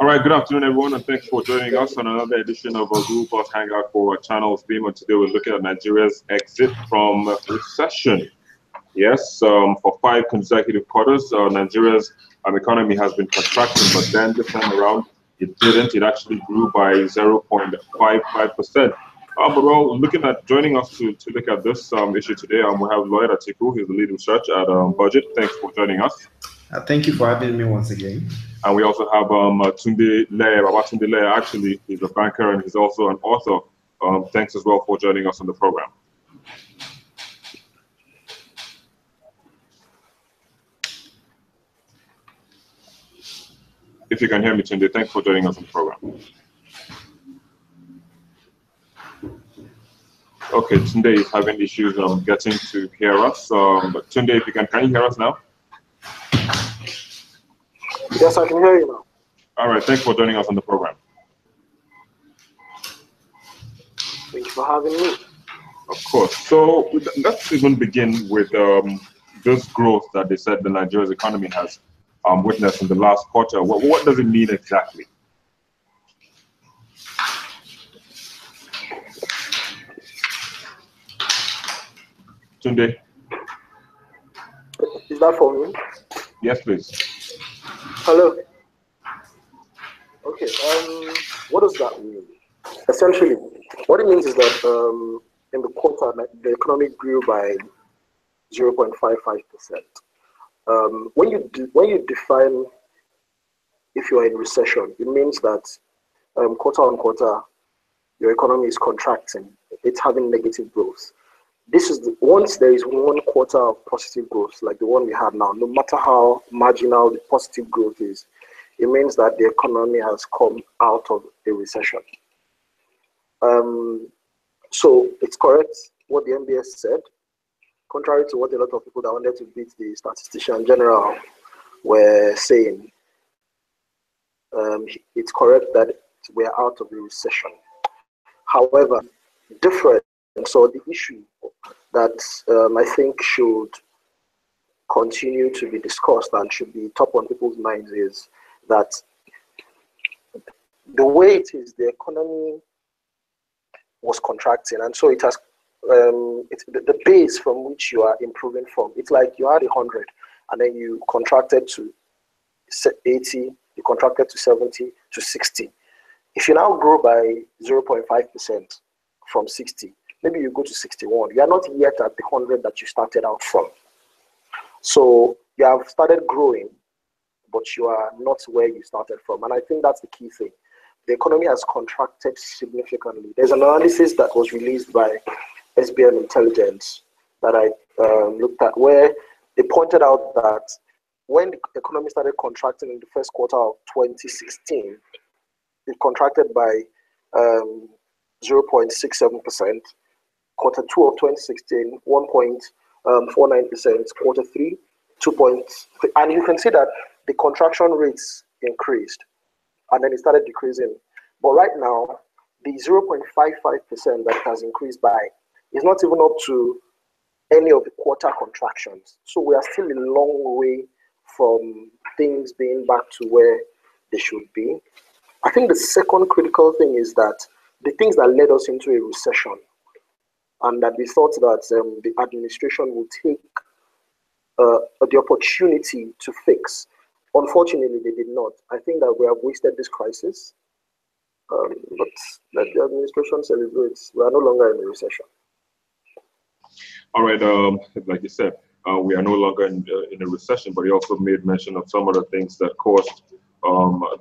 All right, good afternoon, everyone, and thanks for joining us on another edition of our Google Plus Hangout for our channel's theme. And today we're looking at Nigeria's exit from recession. Yes, for 5 consecutive quarters, Nigeria's economy has been contracting, but then this time around, it didn't. It actually grew by 0.55%. But we're looking at joining us to look at this issue today. We have Lloyd Atiku, who's the lead research at Budget. Thanks for joining us. Thank you for having me once again. And we also have Tunde Leye. Tunde Leye, actually, he's a banker and he's also an author. Thanks as well for joining us on the program. If you can hear me, Tunde, thanks for joining us on the program. Okay, Tunde is having issues getting to hear us. But Tunde, if you can you hear us now? Yes, I can hear you now. All right, thanks for joining us on the program. Thank you for having me. Of course. So let's even begin with this growth that they said the Nigeria's economy has witnessed in the last quarter. What does it mean exactly? Tunde? Is that for me? Yes, please. Hello. Okay. What does that mean? Essentially, what it means is that in the quarter, the economy grew by 0.55%. When you define if you are in recession, it means that quarter on quarter, your economy is contracting. It's having negative growth. This is once there is one quarter of positive growth, like the one we have now, no matter how marginal the positive growth is, it means that the economy has come out of a recession. So it's correct what the MBS said, contrary to what a lot of people that wanted to beat the statistician general were saying. It's correct that we are out of the recession. However, different. So the issue that I think should continue to be discussed and should be top on people's minds is that the way it is, the economy was contracting, and so it has it's the base from which you are improving from. It's like you had 100, and then you contracted to 80, you contracted to 70, to 60. If you now grow by 0.5% from 60, maybe you go to 61. You are not yet at the 100 that you started out from. So you have started growing, but you are not where you started from. And I think that's the key thing. The economy has contracted significantly. There's an analysis that was released by SBM Intelligence that I looked at, where they pointed out that when the economy started contracting in the first quarter of 2016, it contracted by 0.67%. Quarter 2 of 2016, 1.49%. Quarter 3, 2.3. And you can see that the contraction rates increased, and then it started decreasing. But right now, the 0.55% that it has increased by is not even up to any of the quarter contractions. So we are still a long way from things being back to where they should be. I think the second critical thing is that the things that led us into a recession, and that we thought that the administration would take the opportunity to fix. Unfortunately, they did not. I think that we have wasted this crisis, but let the administration celebrates. We are no longer in a recession. All right, like you said, we are no longer in a recession, but you also made mention of some of the things that caused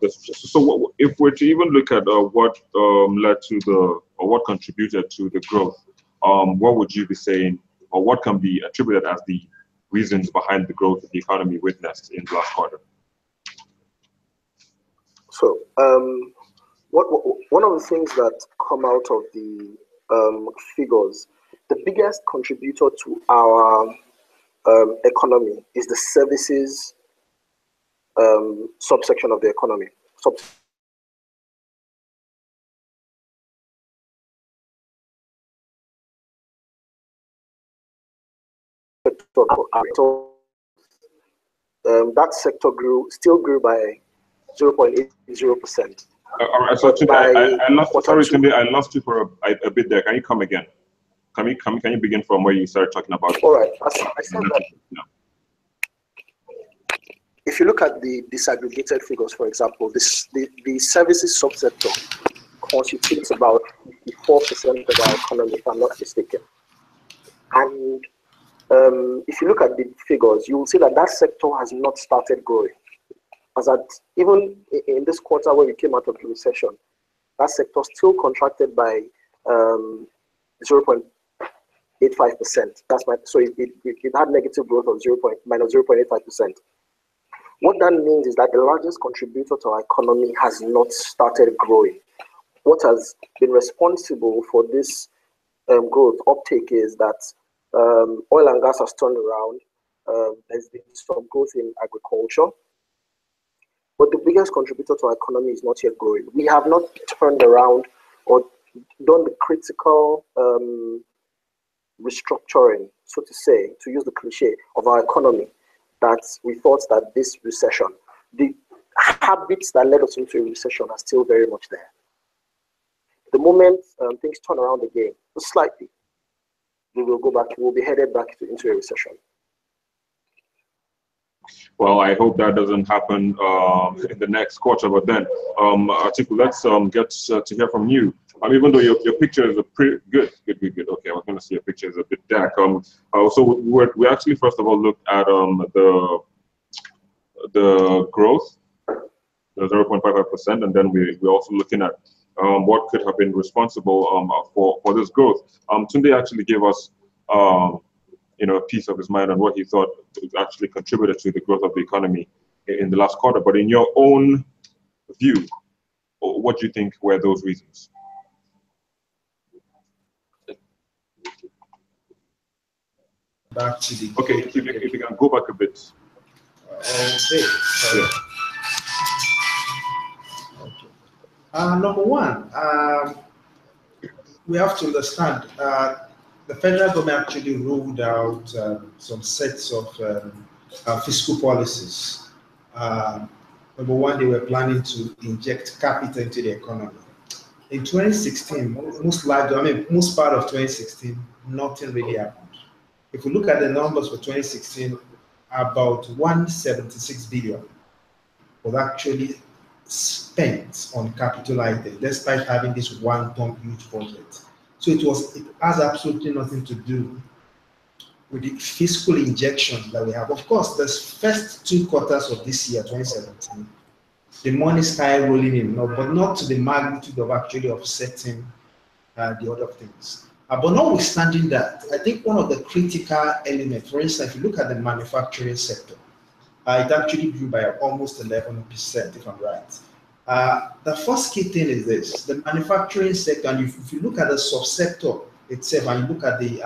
this. So if we're to even look at what led to or what contributed to the growth, what would you be saying, or what can be attributed as the reasons behind the growth of the economy witnessed in the last quarter? So, one of the things that come out of the figures, the biggest contributor to our economy is the services subsection of the economy. That sector still grew by 0.80%. All right, so Tunde, I lost. Sorry, Tunde, I lost you for a bit there. Can you come again? Can you begin from where you started talking about? All right, I said that. Yeah. If you look at the disaggregated figures, for example, the services subsector constitutes about 54% of our economy, if I'm not mistaken. And if you look at the figures, you will see that that sector has not started growing. As at even in this quarter where we came out of the recession, that sector still contracted by 0.85%. So it had negative growth of minus 0.85%. What that means is that the largest contributor to our economy has not started growing. What has been responsible for this growth uptake is that oil and gas has turned around. There's been some growth in agriculture. But the biggest contributor to our economy is not yet growing. We have not turned around or done the critical restructuring, so to say, to use the cliche, of our economy that we thought that this recession, the habits that led us into a recession are still very much there. The moment things turn around again, just slightly, we will go back, we'll be headed back into a recession. Well, I hope that doesn't happen in the next quarter. But then, Atiku, let's get to hear from you. Even though your picture is a pretty good. Okay, I was going to see your picture is a bit dark. So we actually first of all looked at the growth, the 0.55%, and then we're also looking at what could have been responsible for this growth. Tunde actually gave us a piece of his mind on what he thought actually contributed to the growth of the economy in the last quarter. But in your own view, what do you think were those reasons? Back to the okay. If you can go back a bit. Okay. Yeah. Okay. Number one, we have to understand the federal government actually rolled out some sets of fiscal policies. Number one, they were planning to inject capital into the economy. In 2016, most part of 2016, nothing really happened. If we look at the numbers for 2016, about 176 billion was actually spent on capital items, despite having this one-ton huge budget. So it has absolutely nothing to do with the fiscal injection that we have. Of course, the first 2 quarters of this year, 2017, the money started rolling in, but not to the magnitude of actually offsetting the other things. But notwithstanding that, I think one of the critical elements, for instance, if you look at the manufacturing sector, it actually grew by almost 11%, if I'm right. The first key thing is this: the manufacturing sector, and if you look at the subsector itself, and you look at the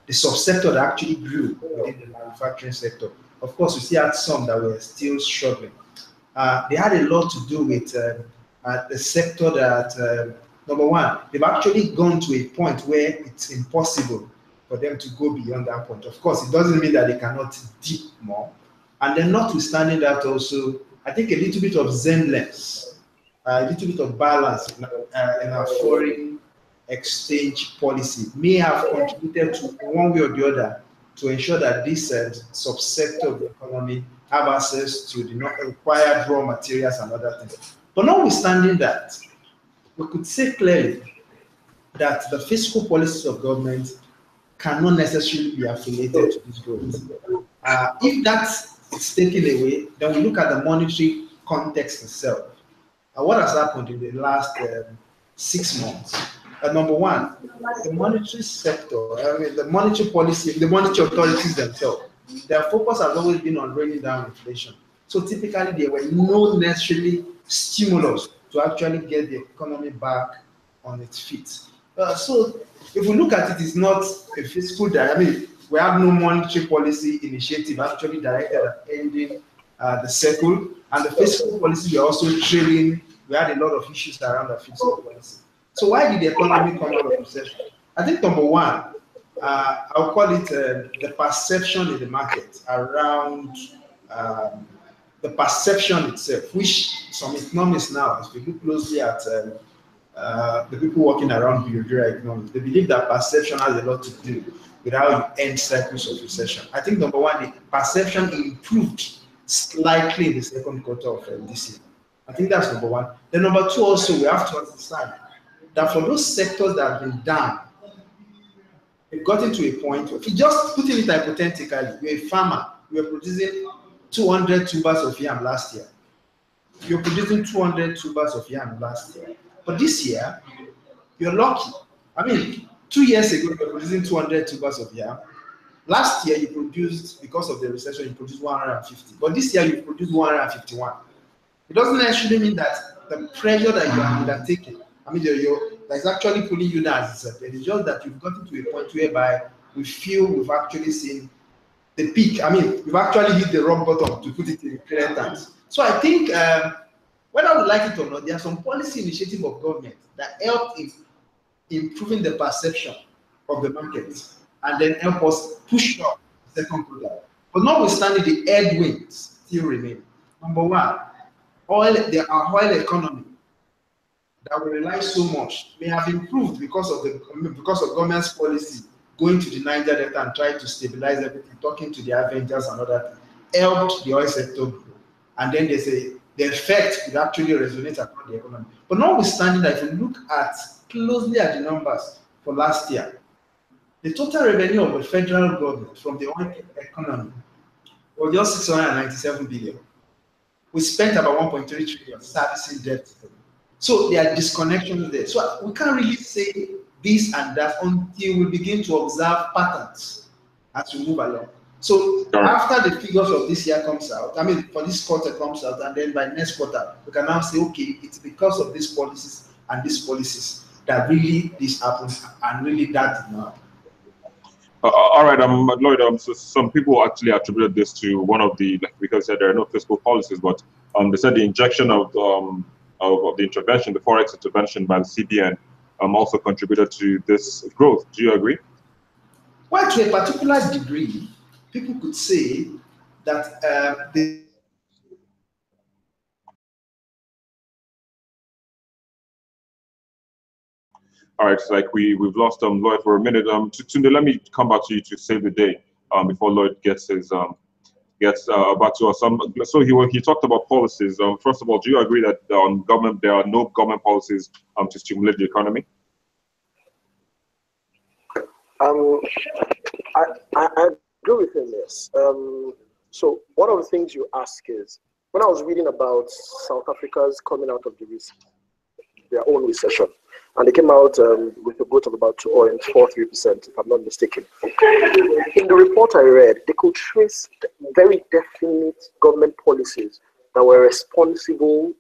subsector that actually grew within the manufacturing sector, of course, we still had some that were still struggling. They had a lot to do with the sector that, number one, they've actually gone to a point where it's impossible for them to go beyond that point. Of course, it doesn't mean that they cannot dip more. And then notwithstanding that also, I think a little bit of zenless, a little bit of balance in our foreign exchange policy may have contributed to one way or the other to ensure that this subsector of the economy have access to the required raw materials and other things. But notwithstanding that, we could say clearly that the fiscal policies of government cannot necessarily be affiliated to this growth. If that's taken away, then we look at the monetary context itself. What has happened in the last 6 months? Number one, the monetary sector, the monetary policy, the monetary authorities themselves, their focus has always been on bringing down inflation. So typically, there were no necessarily stimulus to actually get the economy back on its feet. So if we look at it, it's not a fiscal, we have no monetary policy initiative actually directed at ending the cycle, and the fiscal policy we're also trailing. We had a lot of issues around the fiscal policy. So why did the economy come out of recession? I think number one, I'll call it the perception in the market around the perception itself, which some economists now, if you look closely at the people working around behavioral economics, they believe that perception has a lot to do with how you end cycles of recession. I think number one, the perception improved slightly in the second quarter of this year. I think that's number one. Then number two, also we have to understand that for those sectors that have been down, we've gotten to a point where, if you just put it hypothetically, you're a farmer, you're producing 200 tubers of yam last year. You're producing 200 tubers of yam last year. But this year, you're lucky. I mean, 2 years ago, you were producing 200 tubers of yam. Last year, you produced, because of the recession, you produced 150. But this year, you produced 151. It doesn't actually mean that the pressure that you are undertaking, I mean, that's actually pulling you down as a separate. It's just that you've gotten to a point whereby we feel we've actually seen the peak. I mean, we've actually hit the rock bottom, to put it in clear terms. So I think, whether we like it or not, there are some policy initiatives of government that help in improving the perception of the market and then help us push up the second quarter. But notwithstanding, the headwinds still remain. Number one, our oil economy that we rely so much may have improved because of government's policy going to the Niger Delta and trying to stabilize everything, talking to the Avengers and other things, helped the oil sector grow. And then they say the effect would actually resonate across the economy. But notwithstanding that, if you look closely at the numbers for last year, the total revenue of the federal government from the oil economy was just 697 billion. We spent about 1.3 trillion servicing debt. So there are disconnections there. So we can't really say this and that until we begin to observe patterns as we move along. So after the figures of this year comes out, I mean, for this quarter comes out, and then by next quarter, we can now say, okay, it's because of these policies and these policies that really this happens, and really that now. All right, Lloyd. So some people actually attributed this to one of the, because there are no fiscal policies, but they said the injection of the intervention, the forex intervention by the CBN, also contributed to this growth. Do you agree? Well, to a particular degree, people could say that All right, it's like we've lost Lloyd for a minute. Tunde, let me come back to you to save the day before Lloyd gets his back to us. So he talked about policies. First of all, do you agree that there are no government policies to stimulate the economy? I agree with him, yes. So one of the things you ask is, when I was reading about South Africa's coming out of their own recession, and they came out with a growth of about 2.43%, if I'm not mistaken. In the report I read, they could trace very definite government policies that were responsible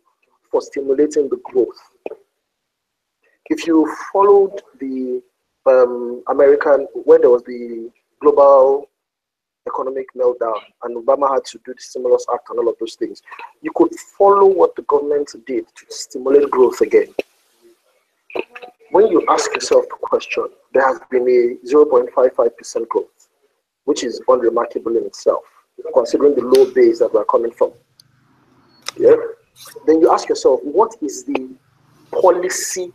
for stimulating the growth. If you followed the American, when there was the global economic meltdown and Obama had to do the stimulus act and all of those things, you could follow what the government did to stimulate growth again. When you ask yourself the question, there has been a 0.55% growth, which is unremarkable in itself, considering the low base that we're coming from. Yeah. Then you ask yourself, what is the policy?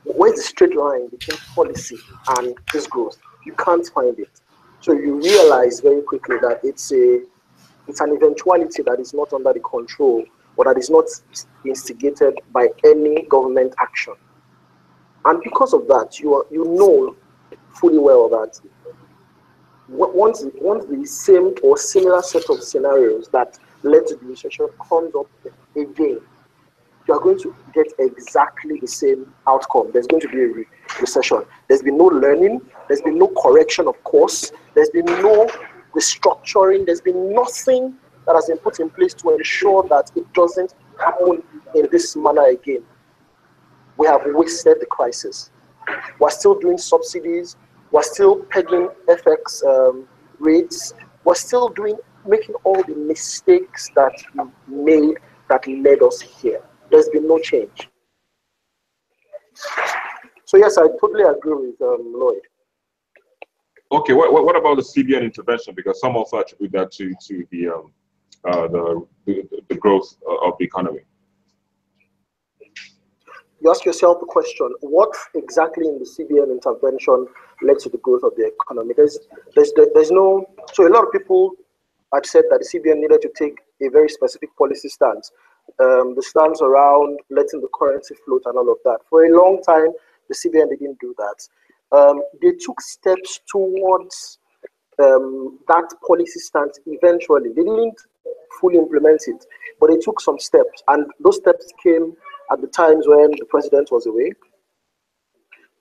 Where's the straight line between policy and this growth? You can't find it. So you realize very quickly that it's an eventuality that is not under the control, or that is not instigated by any government action. And because of that, you know fully well that once the same or similar set of scenarios that led to the recession comes up again, you are going to get exactly the same outcome. There's going to be a recession. There's been no learning. There's been no correction of course. There's been no restructuring. There's been nothing that has been put in place to ensure that it doesn't happen in this manner again. We have wasted the crisis. We're still doing subsidies. We're still pegging FX rates. We're still making all the mistakes that we made that led us here. There's been no change. So yes, I totally agree with Lloyd. Okay, what about the CBN intervention? Because some also attribute that to the growth of the economy. You ask yourself the question, what exactly in the CBN intervention led to the growth of the economy? There's no, so a lot of people had said that the CBN needed to take a very specific policy stance. The stance around letting the currency float and all of that. For a long time, the CBN didn't do that. They took steps towards that policy stance eventually. They didn't fully implement it, but they took some steps, and those steps came at the times when the president was away,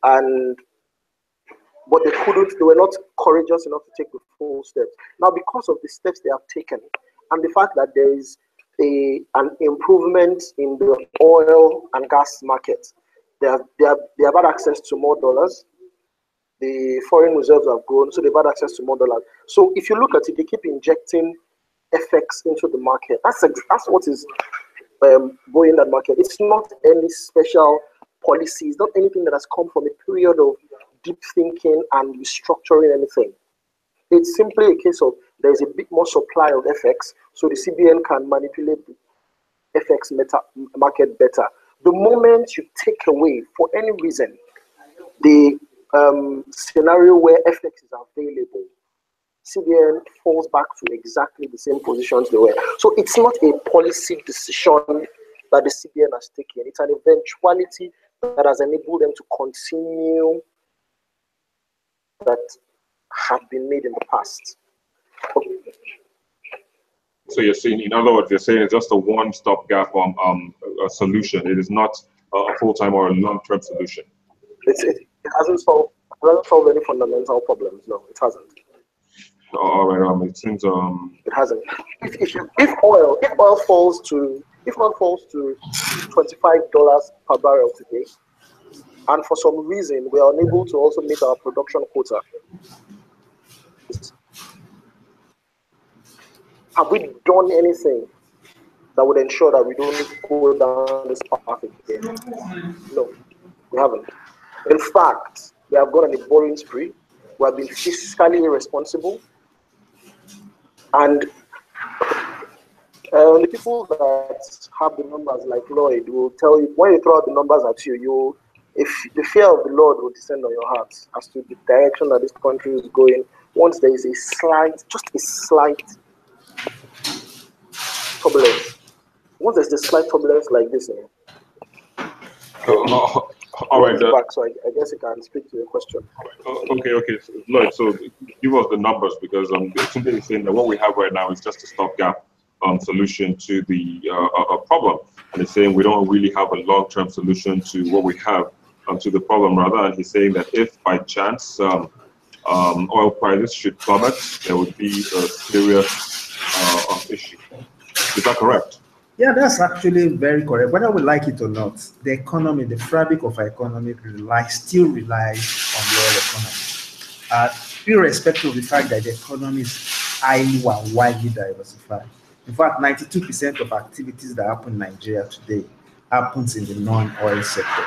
but they were not courageous enough to take the full steps. Now, because of the steps they have taken, and the fact that there is an improvement in the oil and gas market, they have had access to more dollars. The foreign reserves have grown, so they've had access to more dollars. So if you look at it, they keep injecting FX into the market. That's what is buoying that market. It's not any special policy. It's not anything that has come from a period of deep thinking and restructuring anything. It's simply a case of there's a bit more supply of FX, so the CBN can manipulate the FX market better. The moment you take away, for any reason, the scenario where FX is available, CBN falls back to exactly the same positions they were. So it's not a policy decision that the CBN has taken. It's an eventuality that has enabled them to continue that had been made in the past. Okay. So you're saying, in other words, you're saying it's just a one-stop gap a solution. It is not a full-time or a long-term solution. It hasn't solved any fundamental problems. No, it hasn't. All right. It seems it hasn't. If oil falls to $25 per barrel today, and for some reason we are unable to also meet our production quota, have we done anything that would ensure that we don't go down this path again? No, we haven't. In fact, we have gone on a borrowing spree. We have been fiscally irresponsible. And the people that have the numbers, like Lloyd, will tell you, when you throw out the numbers at you, if the fear of the Lord will descend on your heart as to the direction that this country is going. Once there is just a slight turbulence. Once there's a slight turbulence like this, all right. Back, so I guess you can speak to your question. Okay. Lloyd, so give us the numbers, because Tunde is saying that what we have right now is just a stopgap solution to the problem, and he's saying we don't really have a long-term solution to what we have to the problem, rather. And he's saying that if by chance oil prices should plummet, there would be a serious issue. Is that correct? Yeah, that's actually very correct. Whether we like it or not, the economy, the fabric of our economy still relies on the oil economy. Irrespective of the fact that the economy is highly and widely diversified. In fact, 92% of activities that happen in Nigeria today happens in the non-oil sector.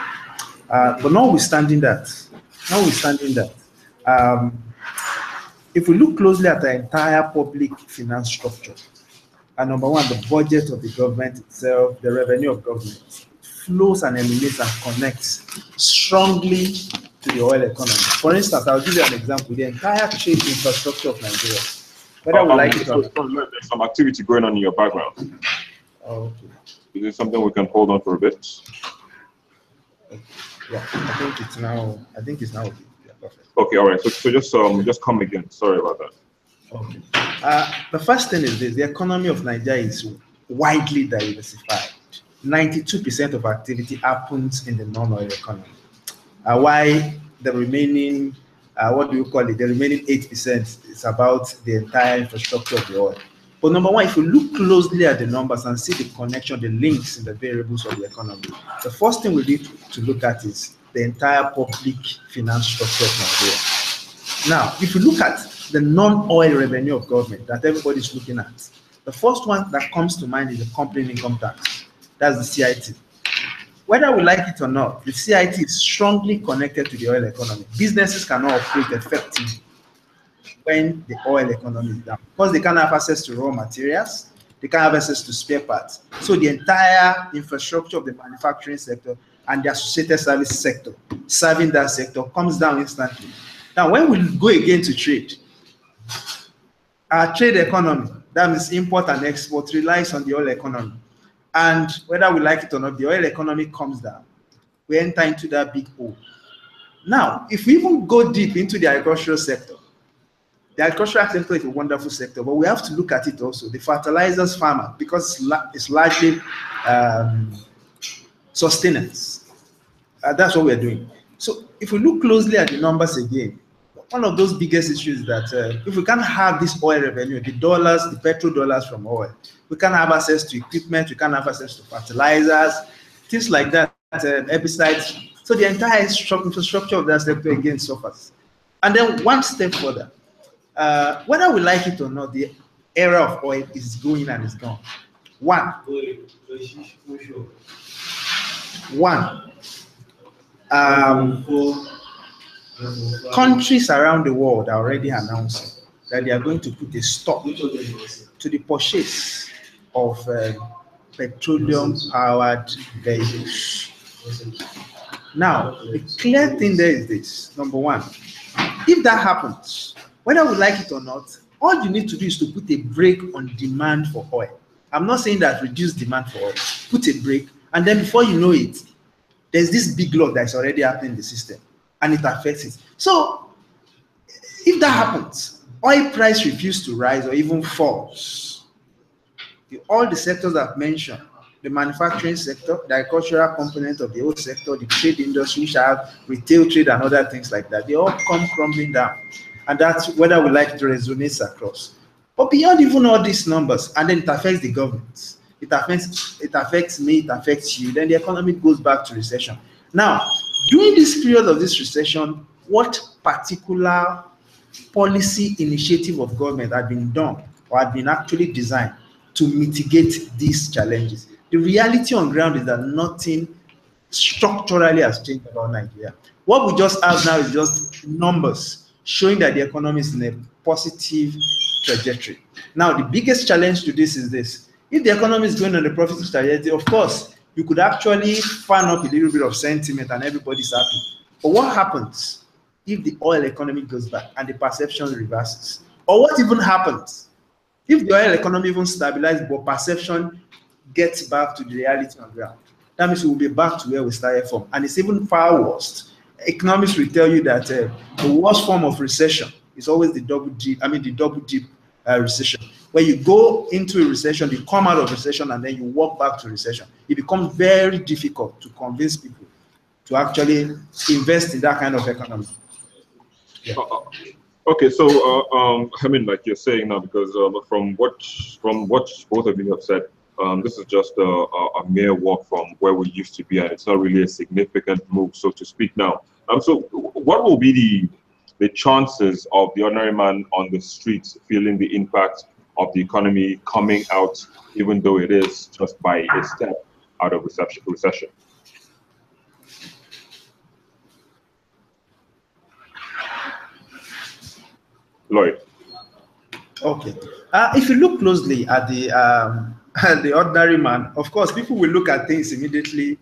But notwithstanding that, if we look closely at the entire public finance structure, number one, the budget of the government itself, the revenue of government, flows and emanates and connects strongly to the oil economy. For instance, I'll give you an example. The entire trade infrastructure of Nigeria, whether we like it or not. There's some activity going on in your background. Okay. Is it something we can hold on for a bit? Yeah, I think it's now okay. Yeah, perfect. Okay, all right. So just come again. Sorry about that. Okay. The first thing is this: the economy of Nigeria is widely diversified. 92% of activity happens in the non-oil economy. Why the remaining, the remaining 8% is about the entire infrastructure of the oil. But number one, if you look closely at the numbers and see the connection, the links in the variables of the economy, the first thing we need to look at is the entire public finance structure of Nigeria. Now, if you look at the non-oil revenue of government that everybody's looking at, the first one that comes to mind is the company income tax. That's the CIT. Whether we like it or not, the CIT is strongly connected to the oil economy. Businesses cannot operate effectively when the oil economy is down, because they can't have access to raw materials, they can't have access to spare parts. So the entire infrastructure of the manufacturing sector and the associated service sector serving that sector comes down instantly. Now, when we go again to trade, our trade economy, that means import and export, relies on the oil economy. And whether we like it or not, the oil economy comes down. We enter into that big hole. Now, if we even go deep into the agricultural sector, the agricultural sector is a wonderful sector, but we have to look at it also. The fertilizers farmer, because it's largely sustenance. That's what we're doing. So if we look closely at the numbers again, one of those biggest issues is that if we can't have this oil revenue, the dollars, the petrodollars from oil, we can't have access to equipment, we can't have access to fertilizers, things like that, herbicides. So the entire infrastructure of that sector again suffers. And then one step further, whether we like it or not, the era of oil is going and is gone. One, countries around the world are already announcing that they are going to put a stop to the purchase of petroleum-powered vehicles. Now, the clear thing there is this. Number one, if that happens, whether we like it or not, all you need to do is to put a brake on demand for oil. I'm not saying that reduce demand for oil. Put a brake, and then before you know it, there's this big lock that's already happening in the system, and it affects it. So, if that happens, oil price refuses to rise or even falls, all the sectors I've mentioned, the manufacturing sector, the agricultural component of the whole sector, the trade industry, which have retail trade and other things like that, they all come crumbling down. And that's whether we like to resonate across. But beyond even all these numbers, and then it affects the government. It affects me, it affects you, then the economy goes back to recession. Now, during this period of this recession, what particular policy initiative of government had been done or had been actually designed to mitigate these challenges? The reality on ground is that nothing structurally has changed about Nigeria. What we just have now is just numbers showing that the economy is in a positive trajectory. Now, the biggest challenge to this is this. If the economy is going on a profit trajectory, of course, you could actually fan up a little bit of sentiment and everybody's happy. But what happens if the oil economy goes back and the perception reverses? Or what even happens if the oil economy even stabilizes but perception gets back to the reality on the ground? That means we will be back to where we started from. And it's even far worse. Economists will tell you that the worst form of recession is always the double dip recession. When you go into a recession, you come out of recession, and then you walk back to recession. It becomes very difficult to convince people to actually invest in that kind of economy. Yeah. Okay, so I mean, like you're saying now, because from what both of you have said, this is just a mere walk from where we used to be, and it's not really a significant move, so to speak. Now, so what will be the chances of the ordinary man on the streets feeling the impact of the economy coming out, even though it is just by a step out of recession? Lloyd. Okay. If you look closely at the ordinary man, of course, people will look at things immediately.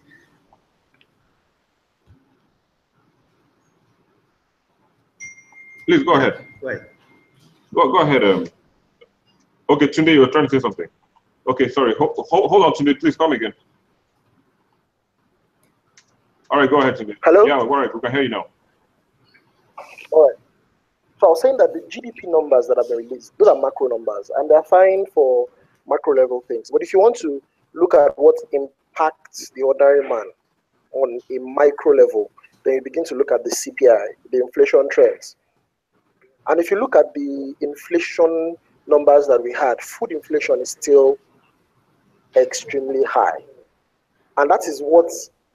Please go ahead. Right. Go ahead. Okay, Tunde, you were trying to say something. Okay, sorry. Hold on, Tunde. Please come again. All right, go ahead, Tunde. Hello? Yeah, all right. We can hear you now. All right. So I was saying that the GDP numbers that have been released, those are macro numbers, and they're fine for macro level things. But if you want to look at what impacts the ordinary man on a micro level, then you begin to look at the CPI, the inflation trends. And if you look at the inflation numbers that we had, food inflation is still extremely high. And that is what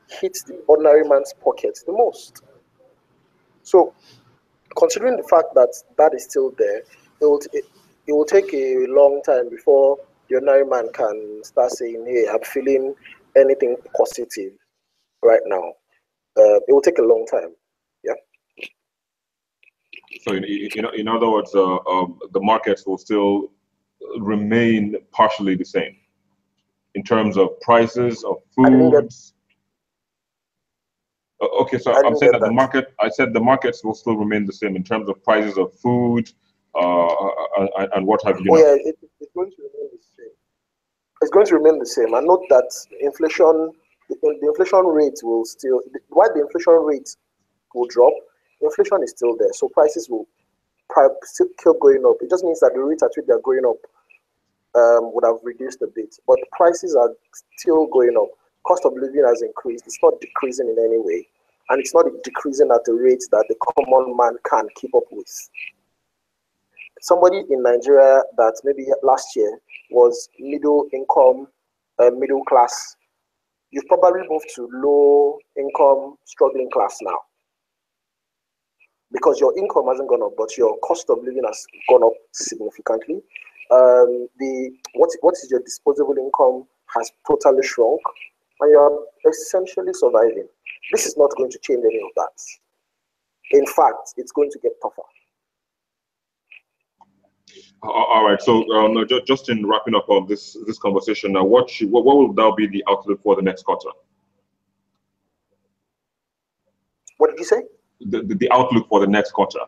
hits the ordinary man's pockets the most. So, considering the fact that that is still there, it will take a long time before the ordinary man can start saying, hey, I'm feeling anything positive right now. It will take a long time. Yeah. So, in other words, the markets will still remain partially the same in terms of prices of foods? Okay, so I'm saying that the market. I said the markets will still remain the same in terms of prices of food and what have you. Oh yeah, it's going to remain the same. It's going to remain the same. And note that inflation, the inflation rate will still. While the inflation rate will drop, inflation is still there. So prices will still keep going up. It just means that the rate at which they're going up would have reduced a bit, but prices are still going up. Cost of living has increased. It's not decreasing in any way, and it's not decreasing at a rate that the common man can keep up with. Somebody in Nigeria that maybe last year was middle income, middle class, you've probably moved to low income, struggling class now, because your income hasn't gone up, but your cost of living has gone up significantly. What is your disposable income has totally shrunk, and you're essentially surviving. This is not going to change any of that. In fact, it's going to get tougher. All right. So just in wrapping up on this conversation, now, what will now be the outlook for the next quarter? What did you say? The outlook for the next quarter.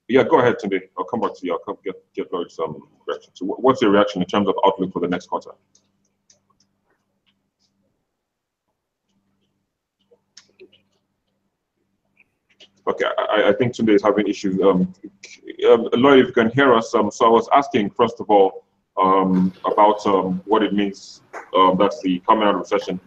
Yeah, go ahead, Tunde. I'll come back to you. I'll get Lloyd some reaction. So what's your reaction in terms of outlook for the next quarter? Okay, I think Tunde is having issues. Lloyd, if you can hear us, so I was asking, first of all, about what it means, that's the coming out of recession.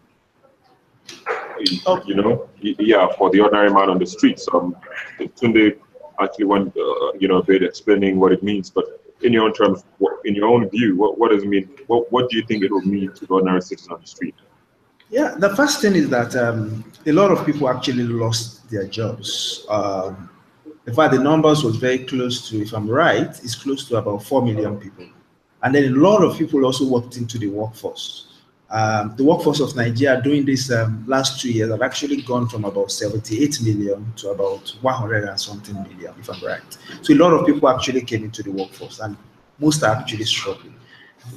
You know, yeah, for the ordinary man on the streets. Tunde actually went, a bit explaining what it means, but in your own terms, in your own view, what does it mean? What do you think it will mean to the ordinary citizen on the street? Yeah, the first thing is that a lot of people actually lost their jobs. In fact, the numbers was very close to, if I'm right, it's close to about 4 million people. And then a lot of people also walked into the workforce. The workforce of Nigeria during this last 2 years have actually gone from about 78 million to about 100 and something million, if I'm right. So a lot of people actually came into the workforce, and most are actually struggling.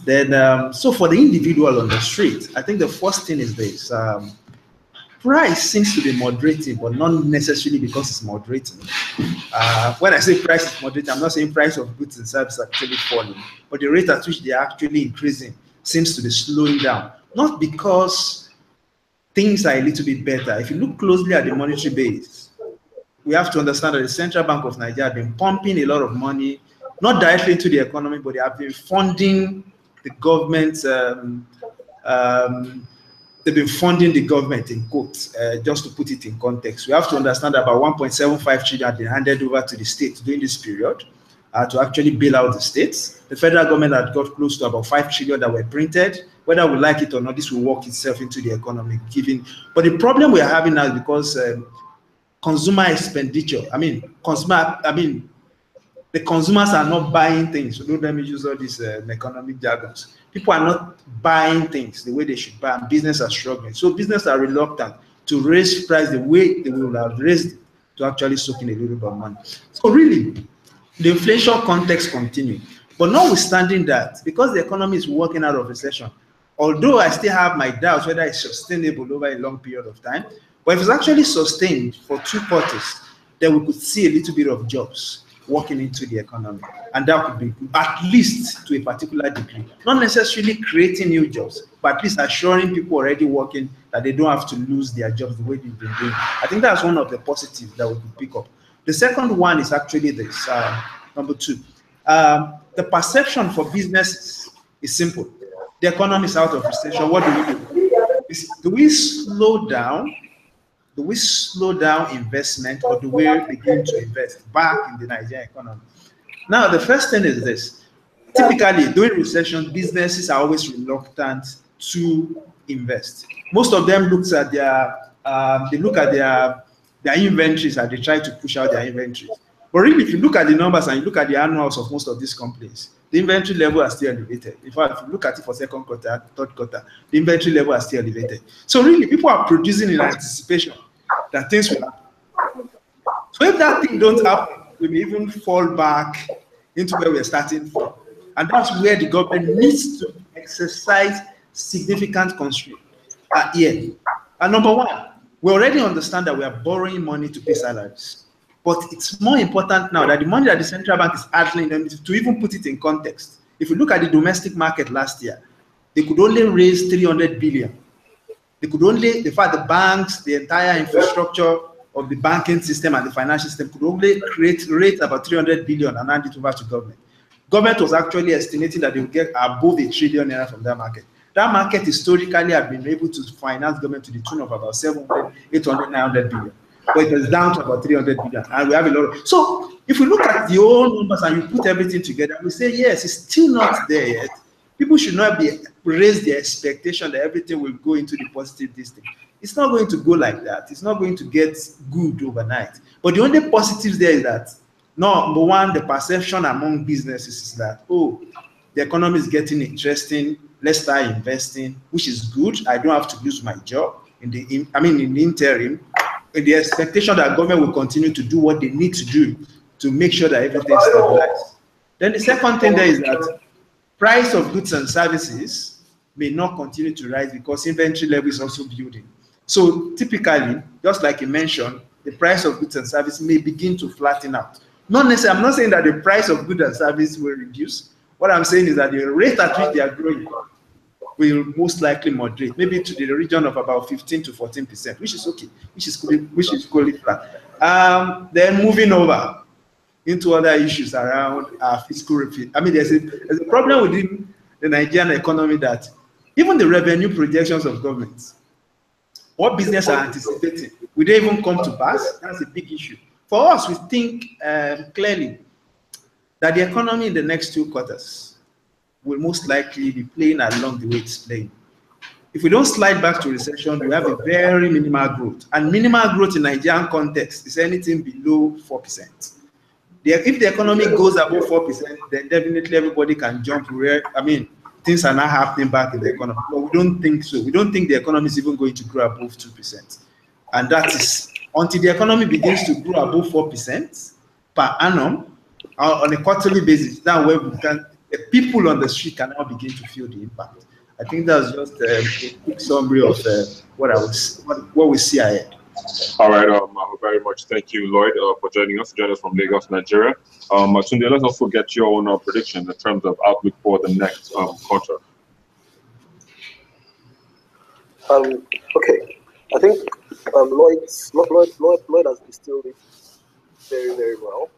Then, so for the individual on the street, I think the first thing is this. Price seems to be moderating, but not necessarily because it's moderating. When I say price is moderating, I'm not saying price of goods and services actually falling, but the rate at which they are actually increasing seems to be slowing down. Not because things are a little bit better. If you look closely at the monetary base, we have to understand that the Central Bank of Nigeria have been pumping a lot of money, not directly into the economy, but they have been funding the government. They've been funding the government, in quotes, just to put it in context. We have to understand that about 1.75 trillion had been handed over to the states during this period to actually bail out the states. The federal government had got close to about 5 trillion that were printed. Whether we like it or not, this will work itself into the economy. But the problem we are having now is because consumer expenditure, the consumers are not buying things. So don't let me use all these economic jargons. People are not buying things the way they should buy, and business are struggling. So business are reluctant to raise price the way they will have raised it to actually soak in a little bit of money. So really, the inflation context continues. But notwithstanding that, because the economy is working out of recession, although I still have my doubts whether it's sustainable over a long period of time, but if it's actually sustained for 2 quarters, then we could see a little bit of jobs working into the economy. And that could be at least to a particular degree. Not necessarily creating new jobs, but at least assuring people already working that they don't have to lose their jobs the way they've been doing. I think that's one of the positives that we could pick up. The second one is actually this, number 2. The perception for businesses is simple. The economy is out of recession. What do? Do we slow down? Do we slow down investment, or do we begin to invest back in the Nigerian economy? Now, the first thing is this. Typically, during recession, businesses are always reluctant to invest. Most of them look at their inventories, and they try to push out their inventories. But really, if you look at the numbers and you look at the annuals of most of these companies, the inventory level are still elevated. In fact, if you look at it for second quarter, third quarter, the inventory level are still elevated. So really, people are producing in anticipation that things will happen. So if that thing don't happen, we may even fall back into where we're starting from. And that's where the government needs to exercise significant constraint here. And number one, we already understand that we are borrowing money to pay salaries. But it's more important now that the money that the central bank is handling, to even put it in context. If you look at the domestic market last year, they could only raise 300 billion. They could only, in fact, the banks, the entire infrastructure of the banking system and the financial system could only rate about 300 billion and hand it over to government. Government was actually estimating that they would get above $1 trillion from that market. That market historically had been able to finance government to the tune of about 700, 800, 900 billion. But it was down to about 300 billion. And we have a lot of, so if we look at the old numbers and you put everything together, we say, yes, it's still not there yet. People should not raise their expectation that everything will go into the positive distance. It's not going to go like that. It's not going to get good overnight. But the only positives there is that, number one, the perception among businesses is that, oh, the economy is getting interesting. Let's start investing, which is good. I don't have to lose my job in the interim. In the expectation that government will continue to do what they need to do to make sure that everything stabilizes. Then the second thing there is that price of goods and services may not continue to rise because inventory level is also building. So typically, just like you mentioned, the price of goods and services may begin to flatten out. Not necessarily, I'm not saying that the price of goods and services will reduce. What I'm saying is that the rate at which they are growing will most likely moderate, maybe to the region of about 15 to 14%, which is okay, which is fully flat. Then moving over into other issues around fiscal repeat. I mean, there's a problem within the Nigerian economy that even the revenue projections of governments, what business are anticipating, will they even come to pass? That's a big issue. For us, we think clearly that the economy in the next 2 quarters will most likely be playing along the way it's playing. If we don't slide back to recession, we have a very minimal growth. And minimal growth in Nigerian context is anything below 4%. If the economy goes above 4%, then definitely everybody can jump where, things are not happening back in the economy. But we don't think so. We don't think the economy is even going to grow above 2%. And that is until the economy begins to grow above 4% per annum on a quarterly basis. Now where the people on the street can now begin to feel the impact. I think that's just a quick summary of what we see ahead. All right, very much. Thank you, Lloyd, for joining us from Lagos, Nigeria. Tunde, let's also get your own prediction in terms of outlook for the next quarter. Okay, I think Lloyd has distilled it very, very well.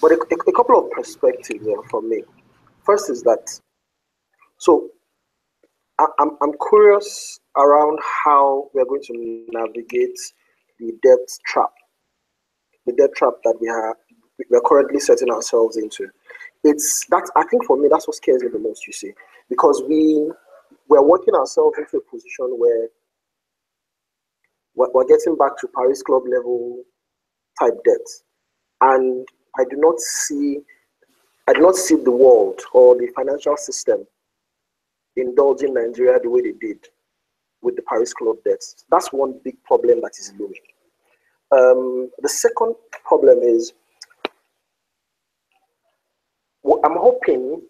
But a couple of perspectives from me. First is that, so I'm curious around how we're going to navigate the debt trap that we're currently setting ourselves into. I think for me, that's what scares me the most, you see, because we're working ourselves into a position where we're getting back to Paris Club level type debt. And I do not see the world or the financial system indulging Nigeria the way they did with the Paris Club debts. That's one big problem that is looming. The second problem is I'm hoping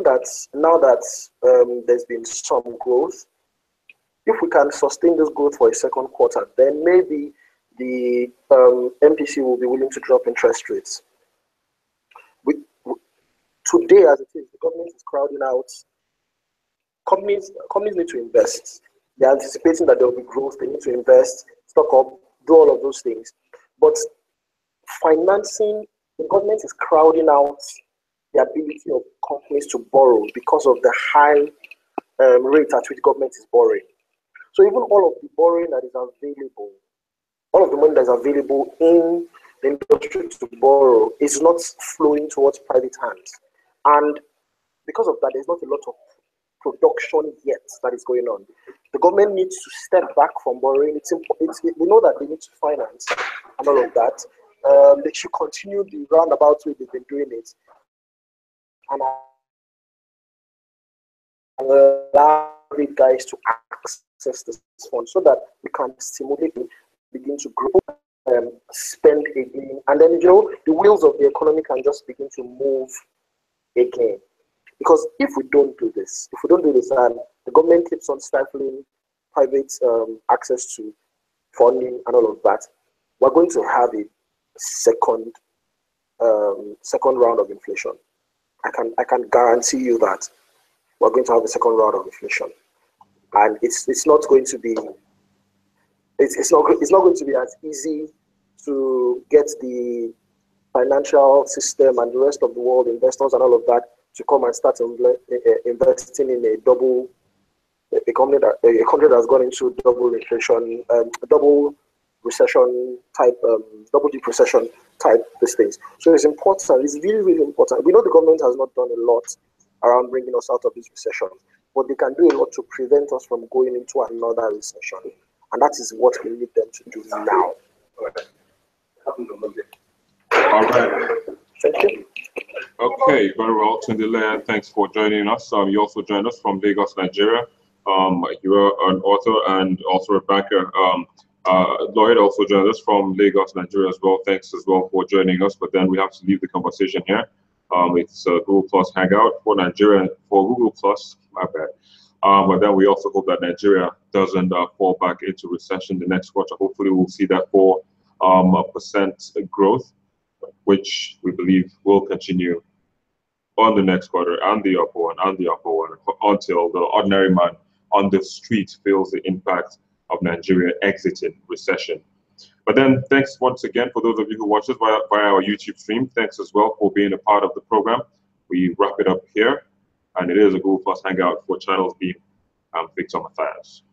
that now that there's been some growth, if we can sustain this growth for a second quarter, then maybe the MPC will be willing to drop interest rates. Today, as it is, the government is crowding out. Companies need to invest. They're anticipating that there will be growth. They need to invest, stock up, do all of those things. But financing, the government is crowding out the ability of companies to borrow because of the high rate at which government is borrowing. So even all of the borrowing that is available, all of the money that is available in the industry to borrow is not flowing towards private hands. And because of that, there's not a lot of production yet that is going on. The government needs to step back from borrowing. We know that they need to finance and all of that. They should continue the roundabout way they've been doing it and allow the guys to access this fund so that we can stimulate begin to grow, spend again, and then the wheels of the economy can just begin to move again. Because if we don't do this, and the government keeps on stifling private access to funding and all of that, we're going to have a second round of inflation. I can guarantee you that we're going to have a second round of inflation, and it's not going to be it's not going to be as easy to get the financial system and the rest of the world, investors and all of that, to come and start investing in a country that's gone into double inflation, double recession type, double deep recession type these things. So it's important. It's really, really important. We know the government has not done a lot around bringing us out of this recession, but they can do a lot to prevent us from going into another recession, and that is what we need them to do now. All right. Thank you. Okay, very well, Tundile, thanks for joining us. You also joined us from Lagos, Nigeria. You are an author and also a banker. Lloyd also joined us from Lagos, Nigeria as well. Thanks as well for joining us. But then we have to leave the conversation here. It's Google Plus Hangout for Nigeria, for Google Plus, my bad. But then we also hope that Nigeria doesn't fall back into recession the next quarter. Hopefully we'll see that 4% growth, which we believe will continue on the next quarter and the upper one until the ordinary man on the street feels the impact of Nigeria exiting recession. But then thanks once again for those of you who watch us via our YouTube stream. Thanks as well for being a part of the program. We wrap it up here, and it is a Google Plus Hangout for Channels Beam. I'm Victor Matthias.